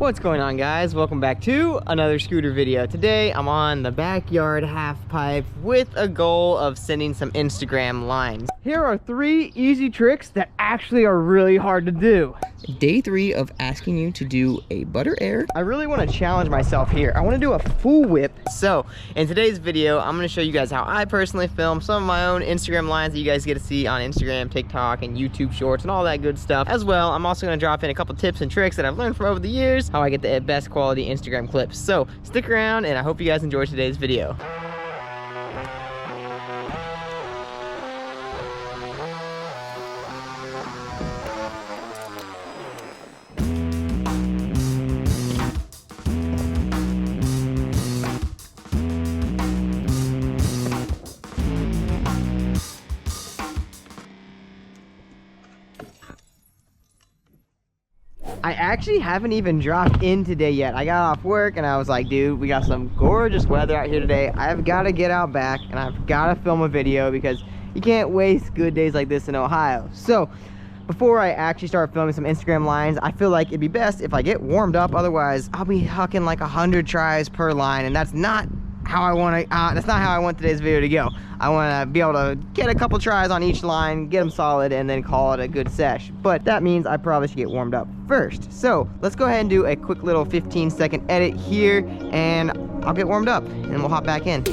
What's going on, guys? Welcome back to another scooter video. Today I'm on the backyard half pipe with a goal of sending some Instagram lines. Here are 3 easy tricks that actually are really hard to do. Day 3 of asking you to do a butter air. I really want to challenge myself here. I want to do a full whip. So in today's video, I'm going to show you guys how I personally film some of my own Instagram lines that you guys get to see on Instagram, TikTok, and YouTube Shorts and all that good stuff. As well, I'm also going to drop in a couple tips and tricks that I've learned from over the years, how I get the best quality Instagram clips. So stick around and I hope you guys enjoy today's video. I actually haven't even dropped in today yet. I got off work and I was like, dude, we got some gorgeous weather out here today. I've got to get out back and I've got to film a video because you can't waste good days like this in Ohio. So before I actually start filming some Instagram lines, I feel like it'd be best if I get warmed up. Otherwise, I'll be hucking like 100 tries per line, and that's not how I want to. That's not how I want today's video to go. I want to be able to get a couple tries on each line, get them solid, and then call it a good sesh. But that means I probably should get warmed up first. So let's go ahead and do a quick little 15-second edit here, and I'll get warmed up, and we'll hop back in.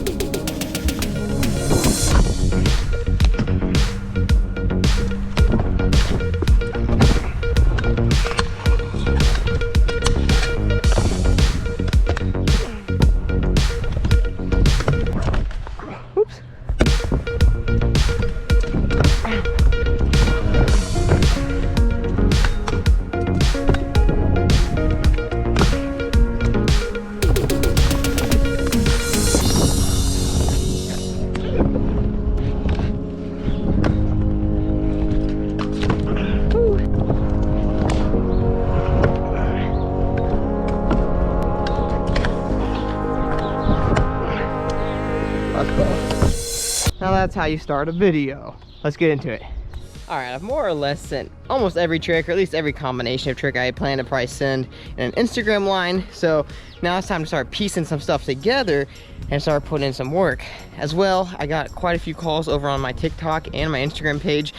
Now that's how you start a video. Let's get into it. All right, I've more or less sent almost every trick, or at least every combination of trick I plan to probably send in an Instagram line. So now it's time to start piecing some stuff together and start putting in some work. As well, I got quite a few calls over on my TikTok and my Instagram page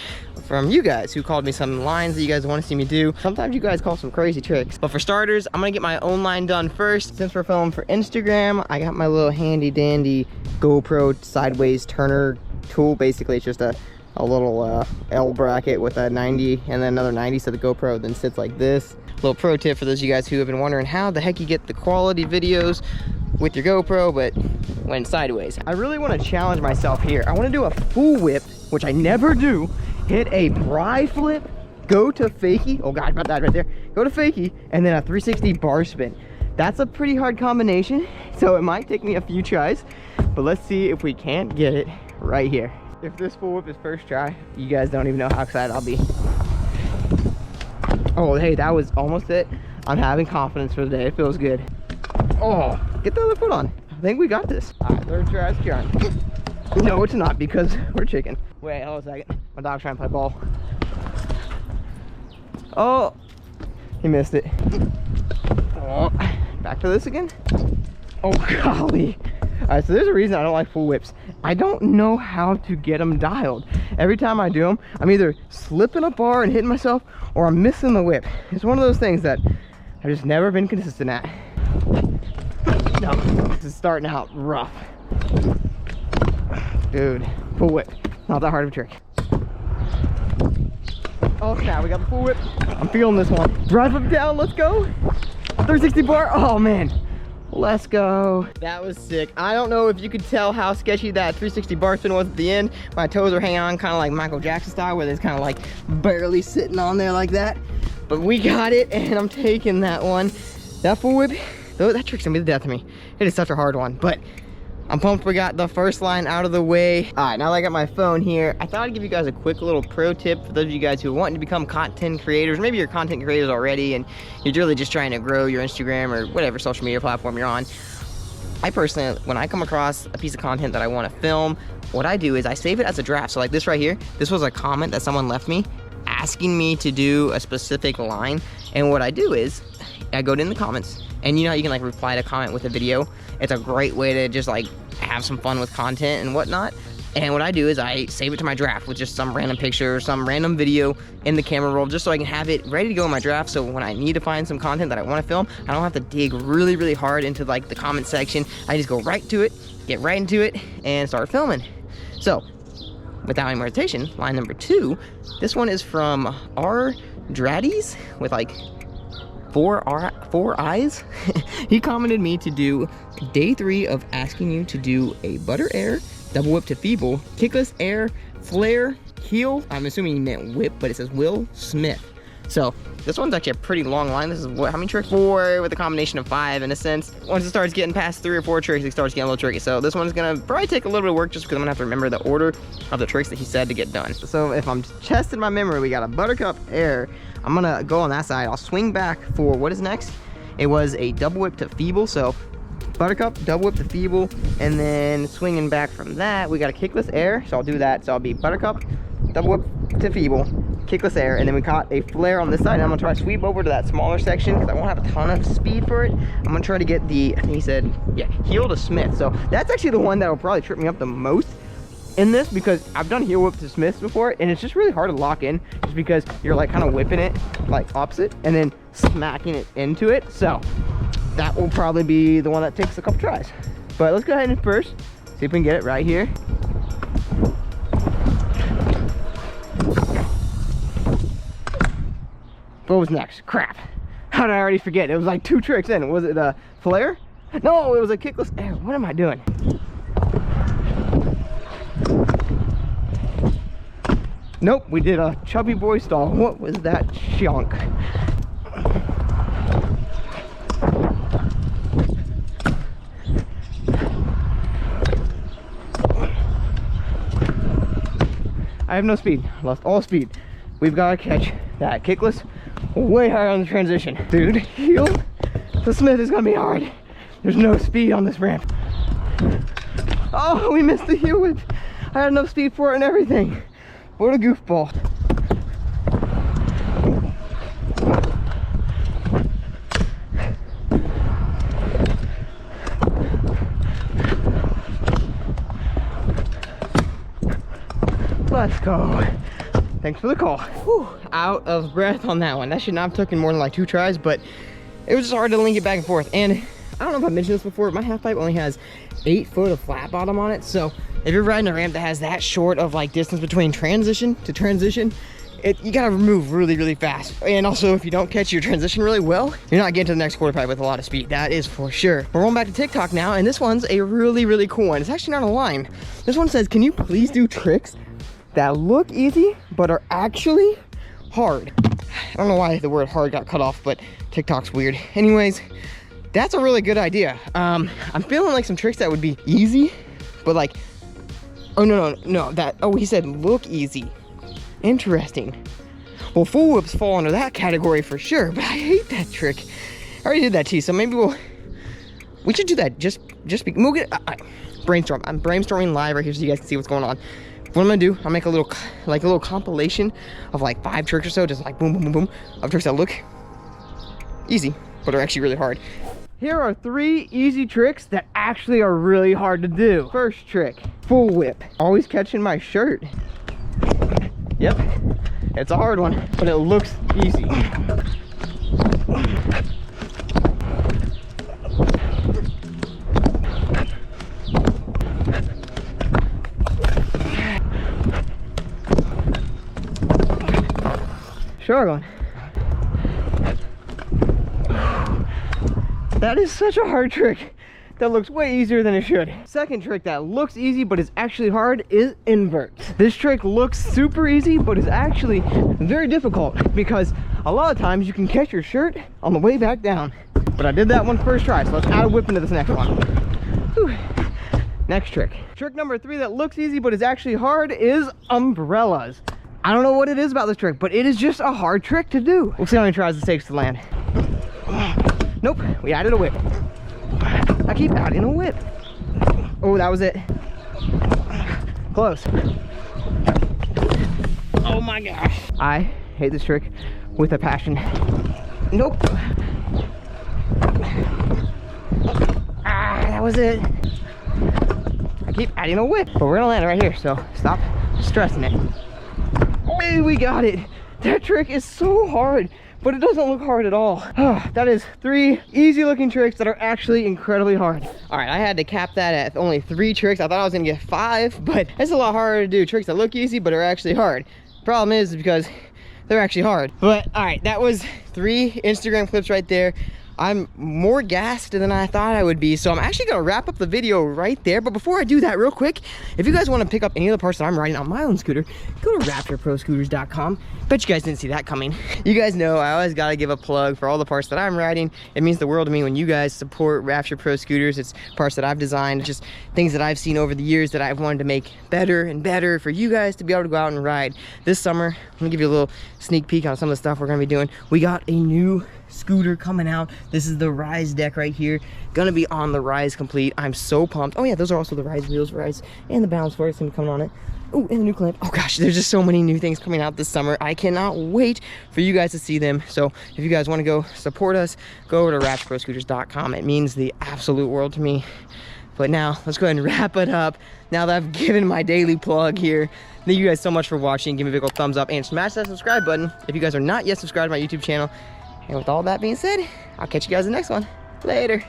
from you guys who called me some lines that you guys want to see me do. Sometimes you guys call some crazy tricks. But for starters, I'm gonna get my own line done first. Since we're filming for Instagram, I got my little handy dandy GoPro sideways turner tool. Basically, it's just a little L bracket with a 90 and then another 90, so the GoPro then sits like this. Little pro tip for those of you guys who have been wondering how the heck you get the quality videos with your GoPro but when sideways. I really want to challenge myself here. I want to do a full whip, which I never do. Hit a bri flip, go to fakie. Oh god, got that right there. Go to fakie and then a 360 bar spin. That's a pretty hard combination, so it might take me a few tries, but let's see if we can't get it right here. If this full whip is first try, you guys don't even know how excited I'll be. Oh, hey, that was almost it. I'm having confidence for the day. It feels good. Oh, get the other foot on. I think we got this. All right, third try is charmed. No, it's not, because we're chicken. Wait, hold on a second. My dog's trying to play ball. Oh, he missed it. Oh, back to this again. Oh, golly. All right, so there's a reason I don't like full whips. I don't know how to get them dialed. Every time I do them, I'm either slipping a bar and hitting myself, or I'm missing the whip. It's one of those things that I've just never been consistent at. No, this is starting out rough. Dude, full whip. Not that hard of a trick. Oh snap, we got the full whip. I'm feeling this one. Drive up down, let's go. 360 bar, oh man. Let's go. That was sick. I don't know if you could tell how sketchy that 360 bar spin was at the end. My toes are hanging on kind of like Michael Jackson style, where it's kind of like barely sitting on there like that. But we got it, and I'm taking that one. That full whip, that trick's gonna be the death of me. It is such a hard one, but I'm pumped we got the first line out of the way. All right, now that I got my phone here, I thought I'd give you guys a quick little pro tip for those of you guys who are wanting to become content creators. Maybe you're content creators already and you're really just trying to grow your Instagram or whatever social media platform you're on. I personally, when I come across a piece of content that I want to film, what I do is I save it as a draft. So like this right here, this was a comment that someone left me asking me to do a specific line. And what I do is I go in the comments, and you know how you can like reply to comment with a video? It's a great way to just like have some fun with content and whatnot. And what I do is I save it to my draft with just some random picture or some random video in the camera roll, just so I can have it ready to go in my draft. So when I need to find some content that I want to film, I don't have to dig really, really hard into like the comment section. I just go right to it, get right into it, and start filming. So without any more hesitation, line number 2, this one is from R. Draddies with like 4 eyes. He commented me to do day 3 of asking you to do a butter air, double whip to feeble, kickless air, flare, heel. I'm assuming he meant whip, but it says Will Smith. So this one's actually a pretty long line. This is what, how many tricks? 4 with a combination of 5 in a sense. Once it starts getting past 3 or 4 tricks, it starts getting a little tricky. So this one's gonna probably take a little bit of work just because I'm gonna have to remember the order of the tricks that he said to get done. So if I'm testing my memory, we got a buttercup air. I'm gonna go on that side. I'll swing back for what is next. It was a double whip to feeble. So buttercup, double whip to feeble, and then swinging back from that, we got a kickless air. So I'll do that. So I'll be buttercup, double whip to feeble, kickless air, and then we caught a flare on this side. And I'm gonna try to sweep over to that smaller section because I won't have a ton of speed for it. I'm gonna try to get the, I think he said, yeah, heel to Smith. So that's actually the one that will probably trip me up the most in this, because I've done heel whip to Smiths before, and it's just really hard to lock in just because you're like kind of whipping it like opposite and then smacking it into it. So that will probably be the one that takes a couple tries. But let's go ahead and first see if we can get it right here. What was next? Crap. How did I already forget? It was like 2 tricks in. Was it a flare? No, it was a kickless air. What am I doing? Nope, we did a chubby boy stall. What was that chunk? I have no speed. Lost all speed. We've got to catch that kickless way higher on the transition. Dude, heel to Smith is gonna be hard. There's no speed on this ramp. Oh, we missed the heel whip. I had enough speed for it and everything. What a goofball. Let's go. Thanks for the call. Whew, out of breath on that one. That should not have taken more than like 2 tries, but it was just hard to link it back and forth. And I don't know if I mentioned this before, my half pipe only has 8 foot of flat bottom on it. So if you're riding a ramp that has that short of like distance between transition to transition, you gotta move really, really fast. And also, if you don't catch your transition really well, you're not getting to the next quarter pipe with a lot of speed. That is for sure. We're rolling back to TikTok now, and this one's a really, really cool one. It's actually not a line. This one says, can you please do tricks that look easy but are actually hard? I don't know why the word hard got cut off, but TikTok's weird. Anyways, that's a really good idea. I'm feeling like some tricks that would be easy, but like, oh no, that, oh, he said look easy. Interesting. Well, full whips fall under that category for sure, but I hate that trick. I already did that to you, so maybe we should do that. We'll get, brainstorm. I'm brainstorming live right here so you guys can see what's going on. What I'm gonna do, I'll make a little compilation of like 5 tricks or so, just like boom, boom, boom, boom, of tricks that look easy, but are actually really hard. Here are 3 easy tricks that actually are really hard to do. First trick, full whip. Always catching my shirt. Yep, it's a hard one, but it looks easy. Struggling. That is such a hard trick that looks way easier than it should. Second trick that looks easy but is actually hard is invert. This trick looks super easy but is actually very difficult because a lot of times you can catch your shirt on the way back down. But I did that one first try, so let's add a whip into this next one. Whew. Next trick. Trick number 3 that looks easy but is actually hard is umbrellas. I don't know what it is about this trick, but it is just a hard trick to do. We'll see how many tries it takes to land. Nope, we added a whip. I keep adding a whip. Oh, that was it. Close. Oh my gosh. I hate this trick with a passion. Nope. was it. I keep adding a whip, but we're gonna land it right here, so stop stressing it. Hey, we got it. That trick is so hard, but it doesn't look hard at all. That is 3 easy looking tricks that are actually incredibly hard. All right, I had to cap that at only 3 tricks. I thought I was gonna get 5, but it's a lot harder to do tricks that look easy but are actually hard. Problem is because they're actually hard. But all right, that was 3 Instagram clips right there. I'm more gassed than I thought I would be, so I'm actually gonna wrap up the video right there. But before I do that, real quick, if you guys want to pick up any of the parts that I'm riding on my own scooter, go to raptorproscooters.com. Bet you guys didn't see that coming. You guys know I always gotta give a plug for all the parts that I'm riding. It means the world to me when you guys support Raptor Pro Scooters. It's parts that I've designed, just things that I've seen over the years that I've wanted to make better and better for you guys to be able to go out and ride. This summer, let me give you a little sneak peek on some of the stuff we're gonna be doing. We got a new scooter coming out. This is the Rise deck right here, gonna be on the Rise Complete. I'm so pumped. Oh yeah, those are also the Rise wheels, Rise, and the balance fork is gonna be coming on it. Oh, and the new clamp. Oh gosh, there's just so many new things coming out this summer. I cannot wait for you guys to see them. So if you guys want to go support us, go over to raptorproscooters.com. It means the absolute world to me. But now let's go ahead and wrap it up. Now that I've given my daily plug here, thank you guys so much for watching. Give me a big old thumbs up and smash that subscribe button if you guys are not yet subscribed to my YouTube channel. And with all that being said, I'll catch you guys in the next one. Later.